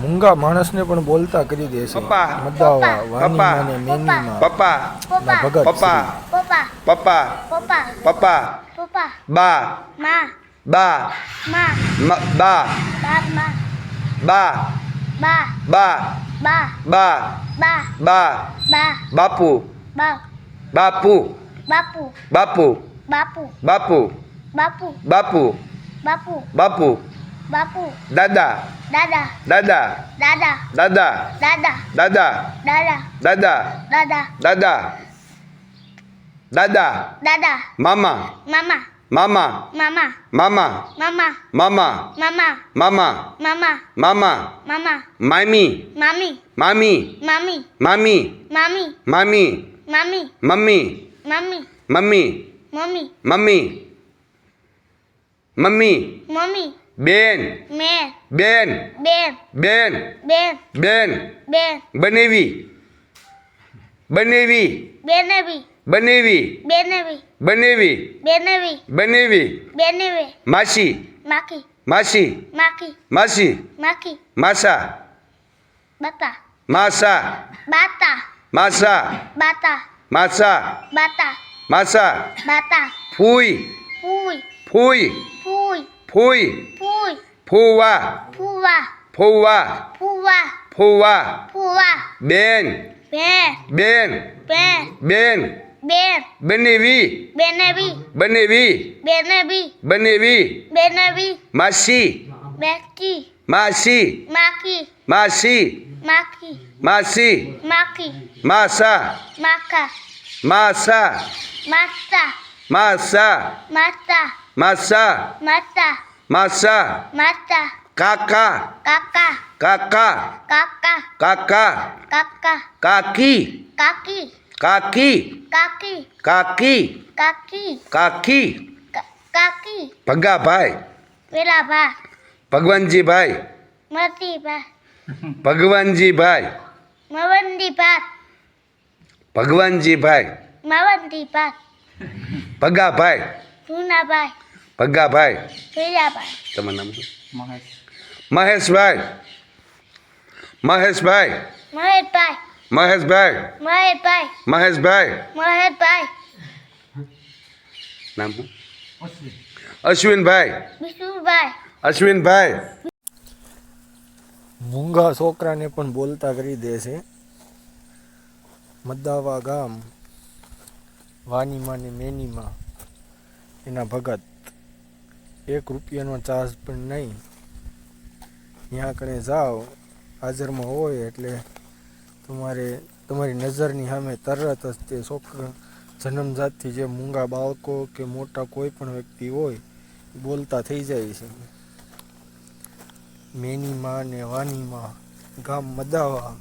મૂંગા માણસને પણ બોલતા કરી દે છે. પપ્પા. મદાવા પપ્પા. વાનીમાં ને મેનીમાં પપ્પા ના ભગત પપ્પા શ્રી. પપ્પા પપ્પા બા બા બા બા બા બા બા બાપુ બાપુ બાપુ બાપુ બાપુ બાપુ દાદા દાદા દાદા દાદા દાદા દાદા દાદા મામા મામા મામા મામા મામા મામા મામી મામી મામી મમ્મી મમ્મી મમ્મી મમ્મી બેન બેન બેન બેન બનેવી બનેવી બનેવી બનેવી બનેવી માસી માસી માસી માસા માસા માસા માસા માસા ફૂઈ ફૂઈ ફૂઈ ફૂવા ફૂવા ફૂવા બેન બેન બેન બનેવી બનેવી બનેવી માસી માસી માસી માસી માસા માસા માસા માસા માસા કાકા કાકા કાકા કાકી કાકી કાકી કાકી ભગાભાઈ ભગવાનજીભાઈ ભગવાનજીભાઈ ભગવાનજીભાઈ ભગાભાઈ ભગાભાઈ તમારું નામ શું? મહેશભાઈ મહેશભાઈ મહેશભાઈ મહેશભાઈ નામ શું? અશ્વિનભાઈ અશ્વિનભાઈ મૂંગા છોકરાને પણ બોલતા કરી દે છે. મદાવા ગામ વાનીમાં ને મેનીમાં એના ભગત. 1 રૂપિયાનો ચાર્જ પણ નહીં. ત્યાં કણે જાઓ હાજરમાં હોય એટલે તમારી નજરની સામે તરત જ તે છોકરા જન્મજાતથી જે મૂંગા બાળકો કે મોટા કોઈ પણ વ્યક્તિ હોય બોલતા થઈ જાય છે. મેનીમાં ને વાનીમાં ગામ મદાવા